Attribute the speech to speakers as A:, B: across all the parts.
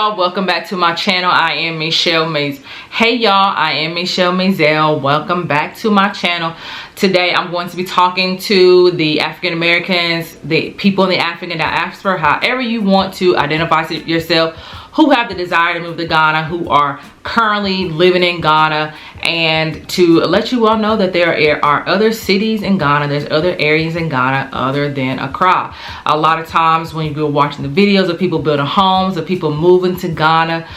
A: y'all, welcome back to my channel. I am Michele Mays. Hey y'all, I am Michele Mazelleغ. Welcome back to my channel. Today I'm going to be talking to the African Americans, the people in the African diaspora, however you want to identify yourself, who have the desire to move to Ghana, who are currently living in Ghana, and to let you all know that there are other cities in Ghana, there's other areas in Ghana other than Accra. A lot of times when you're watching the videos of people building homes, of people moving to Ghana,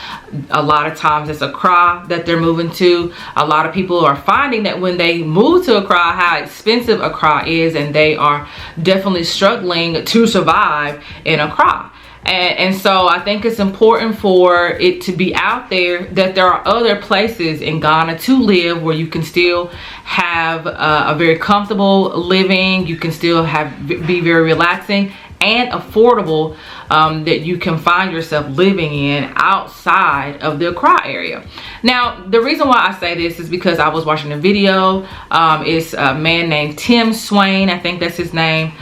A: a lot of times it's Accra that they're moving to. A lot of people are finding that when they move to Accra, how expensive Accra is, and they are definitely struggling to survive in Accra. And so I think it's important for it to be out there that there are other places in Ghana to live where you can still have a very comfortable living. You can still be very relaxing and affordable, that you can find yourself living in outside of the Accra area. Now, the reason why I say this is because I was watching a video. It's a man named Tim Swain, I think that's his name.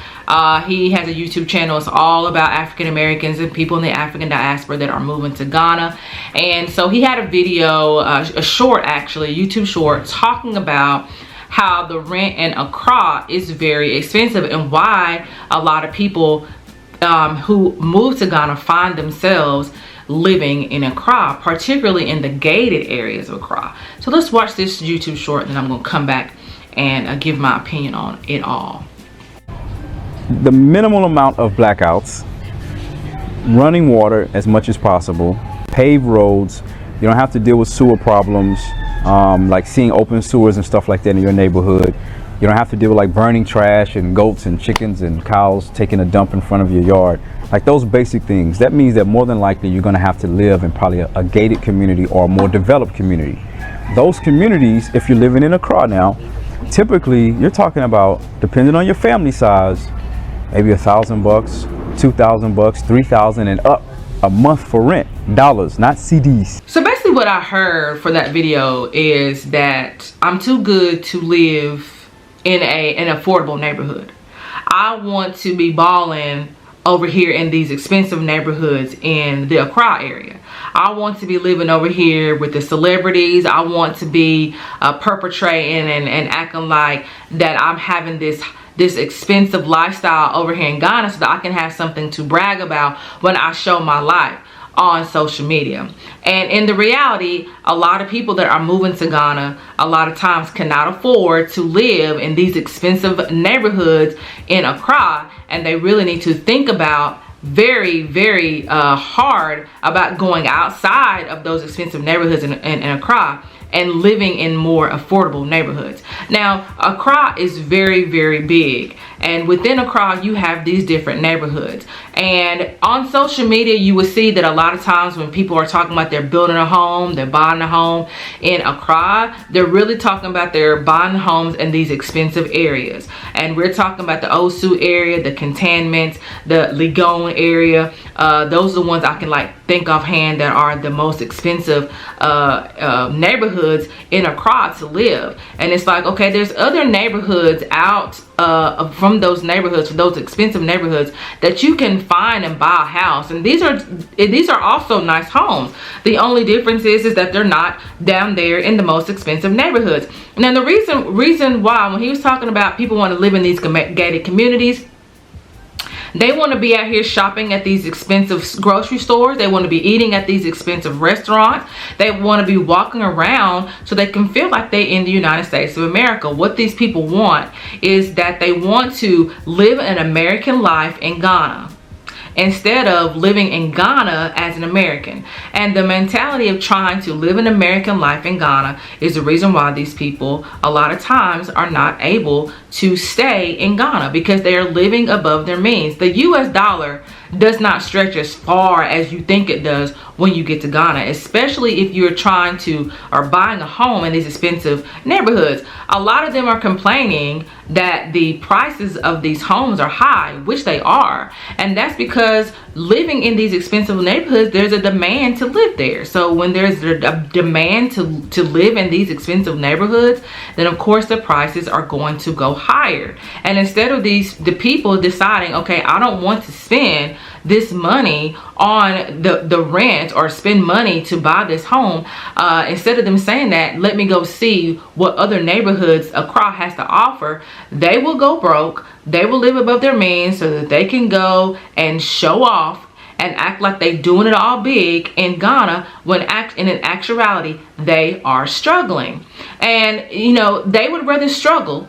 A: He has a YouTube channel. It's all about African Americans and people in the African diaspora that are moving to Ghana. And so he had a video, a short actually, YouTube short, talking about how the rent in Accra is very expensive and why a lot of people who move to Ghana find themselves living in Accra, particularly in the gated areas of Accra. So let's watch this YouTube short, and then I'm going to come back and give my opinion on it all.
B: The minimal amount of blackouts, running water as much as possible, paved roads. You don't have to deal with sewer problems, like seeing open sewers and stuff like that in your neighborhood. You don't have to deal with like burning trash and goats and chickens and cows taking a dump in front of your yard. Like those basic things. That means that more than likely you're going to have to live in probably a gated community or a more developed community. Those communities, if you're living in Accra now, typically you're talking about, depending on your family size, maybe $1,000, $2,000, $3,000 and up a month for rent, dollars, not CDs.
A: So basically what I heard for that video is that I'm too good to live in an affordable neighborhood. I want to be balling over here in these expensive neighborhoods in the Accra area. I want to be living over here with the celebrities. I want to be perpetrating and acting like that I'm having this expensive lifestyle over here in Ghana so that I can have something to brag about when I show my life on social media. And in the reality, a lot of people that are moving to Ghana a lot of times cannot afford to live in these expensive neighborhoods in Accra, and they really need to think about very hard about going outside of those expensive neighborhoods in Accra and living in more affordable neighborhoods. Now, Accra is very big, and within Accra you have these different neighborhoods. And on social media you will see that a lot of times when people are talking about they're building a home, they're buying a home in Accra, they're really talking about they're buying homes in these expensive areas. And we're talking about the Osu area, the Cantonments, the Legon area. Those are the ones I can like think offhand that are the most expensive neighborhoods in Accra to live. And it's like, okay, there's other neighborhoods out from those neighborhoods, from those expensive neighborhoods, that you can find and buy a house, and these are also nice homes. The only difference is that they're not down there in the most expensive neighborhoods. Now the reason why, when he was talking about people want to live in these gated communities, they want to be out here shopping at these expensive grocery stores. They want to be eating at these expensive restaurants. They want to be walking around so they can feel like they're in the United States of America. What these people want is that they want to live an American life in Ghana instead of living in Ghana as an American. And the mentality of trying to live an American life in Ghana is the reason why these people a lot of times are not able to stay in Ghana, because they are living above their means. The US dollar does not stretch as far as you think it does when you get to Ghana, especially if you're trying to or buying a home in these expensive neighborhoods. A lot of them are complaining that the prices of these homes are high, which they are, and that's because living in these expensive neighborhoods, there's a demand to live there. So when there's a demand to live in these expensive neighborhoods, then of course the prices are going to go higher. And instead of the people deciding, okay, I don't want to spend this money on the rent or spend money to buy this home, instead of them saying that, let me go see what other neighborhoods Accra has to offer, they will go broke. They will live above their means so that they can go and show off and act like they doing it all big in Ghana, when in actuality they are struggling. And you know, they would rather struggle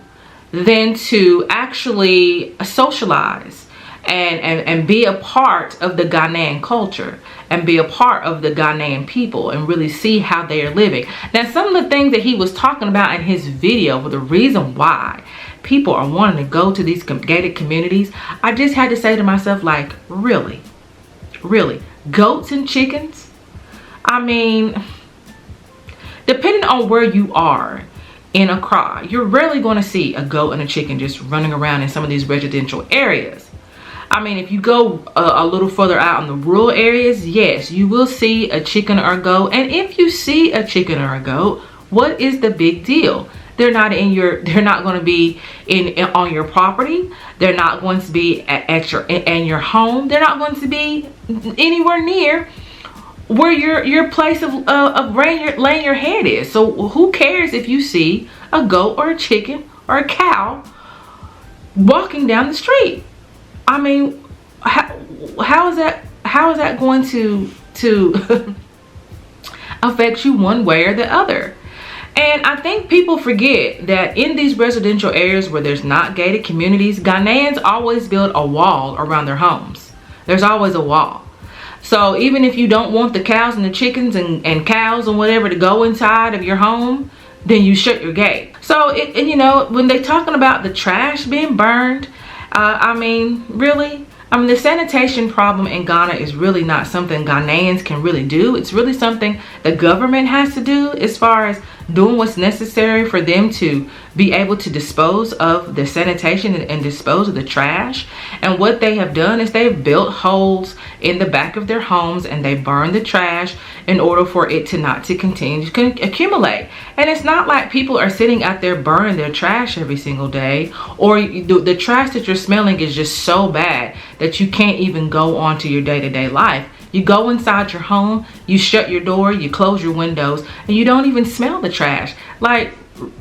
A: than to actually socialize and be a part of the Ghanaian culture and be a part of the Ghanaian people and really see how they are living. Now, some of the things that he was talking about in his video were the reason why people are wanting to go to these gated communities. I just had to say to myself, like, really? Goats and chickens? I mean, depending on where you are in Accra, you're rarely going to see a goat and a chicken just running around in some of these residential areas. I mean, if you go a little further out in the rural areas, yes, you will see a chicken or a goat. And if you see a chicken or a goat, what is the big deal? They're not going to be on your property. They're not going to be at your home. They're not going to be anywhere near where your place of laying your head is. So who cares if you see a goat or a chicken or a cow walking down the street? I mean, how is that going to affect you one way or the other? And I think people forget that in these residential areas where there's not gated communities, Ghanaians always build a wall around their homes. There's always a wall. So even if you don't want the cows and the chickens and cows and whatever to go inside of your home, then you shut your gate. So, you know, when they're talking about the trash being burned, I mean, really? I mean, the sanitation problem in Ghana is really not something Ghanaians can really do. It's really something the government has to do, as far as doing what's necessary for them to be able to dispose of the sanitation and dispose of the trash. And what they have done is they've built holes in the back of their homes and they burn the trash in order for it to continue to accumulate. And it's not like people are sitting out there burning their trash every single day, or the trash that you're smelling is just so bad that you can't even go on to your day-to-day life. You go inside your home, you shut your door, you close your windows, and you don't even smell the trash. Like,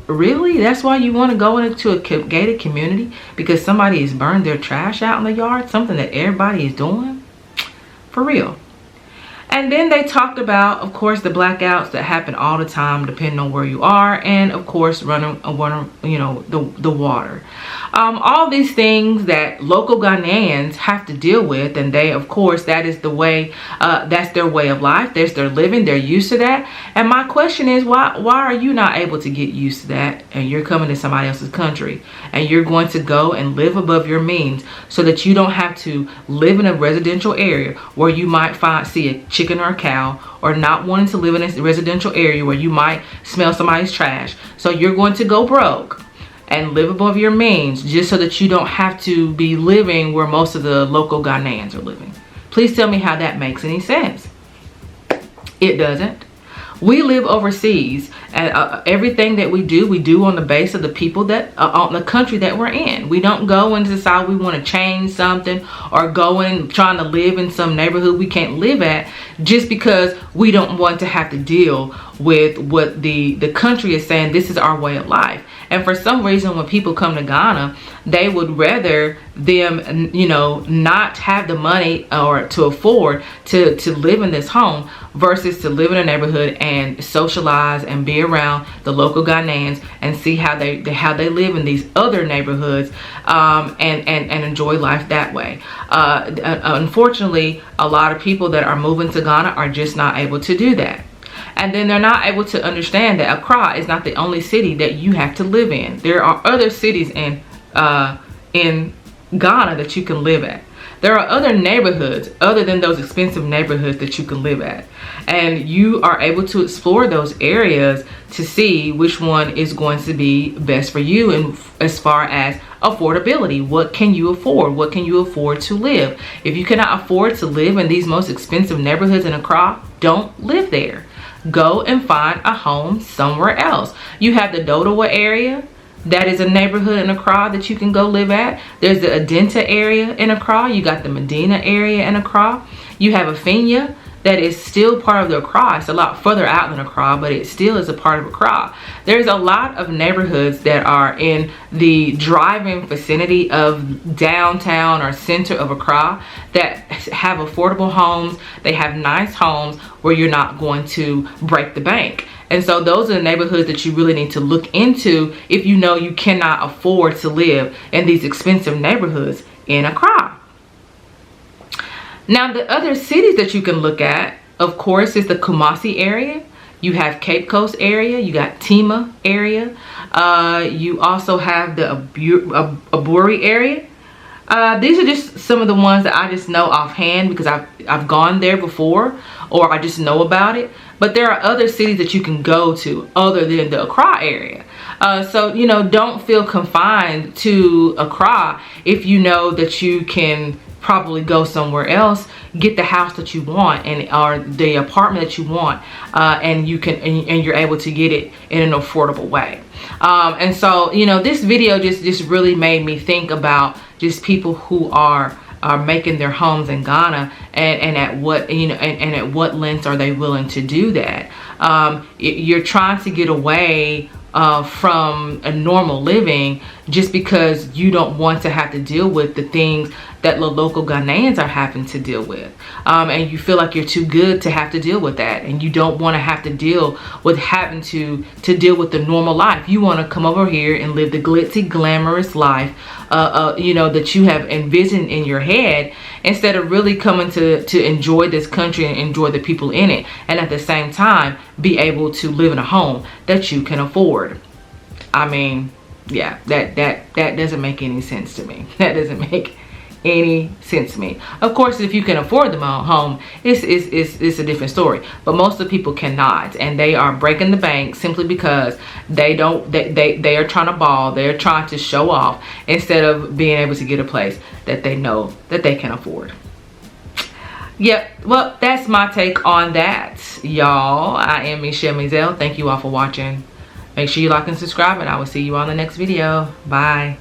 A: really? That's why you want to go into a gated community? Because somebody has burned their trash out in the yard? Something that everybody is doing? For real. And then they talked about, of course, the blackouts that happen all the time, depending on where you are, and of course, running, you know, the water. All these things that local Ghanaians have to deal with, and they, of course, that is the way. That's their way of life. That's their living. They're used to that. And my question is, why are you not able to get used to that? And you're coming to somebody else's country, and you're going to go and live above your means, so that you don't have to live in a residential area where you might see a chicken or a cow, or not wanting to live in a residential area where you might smell somebody's trash. So you're going to go broke and live above your means just so that you don't have to be living where most of the local Ghanaians are living. Please tell me how that makes any sense. It doesn't. We live overseas, and everything that we do on the base of the people that on the country that we're in. We don't go and decide we want to change something, or go in trying to live in some neighborhood we can't live at just because we don't want to have to deal with what the country is saying this is our way of life. And for some reason, when people come to Ghana, they would rather them, you know, not have the money or to afford to live in this home versus to live in a neighborhood and socialize and be around the local Ghanaians and see how they live in these other neighborhoods, and enjoy life that way. Unfortunately, a lot of people that are moving to Ghana are just not able to do that. And then they're not able to understand that Accra is not the only city that you have to live in. There are other cities in Ghana that you can live at. There are other neighborhoods other than those expensive neighborhoods that you can live at. And you are able to explore those areas to see which one is going to be best for you, and as far as affordability. What can you afford? What can you afford to live? If you cannot afford to live in these most expensive neighborhoods in Accra, don't live there. Go and find a home somewhere else. You have the Dodowa area. That is a neighborhood in Accra that you can go live at. There's the Adenta area in Accra. You got the Medina area in Accra. You have Afenia that is still part of the Accra. It's a lot further out than Accra, but it still is a part of Accra. There's a lot of neighborhoods that are in the driving vicinity of downtown or center of Accra that have affordable homes. They have nice homes where you're not going to break the bank. And so those are the neighborhoods that you really need to look into if you know you cannot afford to live in these expensive neighborhoods in Accra. Now, the other cities that you can look at, of course, is the Kumasi area. You have Cape Coast area. You got Tema area. You also have the Aburi area. These are just some of the ones that I just know offhand because I've gone there before, or I just know about it. But there are other cities that you can go to other than the Accra area. So, you know, don't feel confined to Accra if you know that you can probably go somewhere else, get the house that you want or the apartment that you want, and you're able to get it in an affordable way. And so, you know, this video just really made me think about just people who are making their homes in Ghana and at what, you know, and at what lengths are they willing to do that. You're trying to get away from a normal living just because you don't want to have to deal with the things that the local Ghanaians are having to deal with, and you feel like you're too good to have to deal with that, and you don't want to have to deal with having to deal with the normal life. You want to come over here and live the glitzy, glamorous life, you know, that you have envisioned in your head, instead of really coming to enjoy this country and enjoy the people in it, and at the same time be able to live in a home that you can afford. I mean, yeah, that doesn't make any sense to me. That doesn't make any sense to me. Of course, if you can afford the home, it's a different story, but most of the people cannot, and they are breaking the bank simply because they are trying to ball, they're trying to show off instead of being able to get a place that they know that they can afford. Yep, well, that's my take on that, y'all. I am Mazelleغ. Thank you all for watching. Make sure you like and subscribe, and I will see you on the next video. Bye.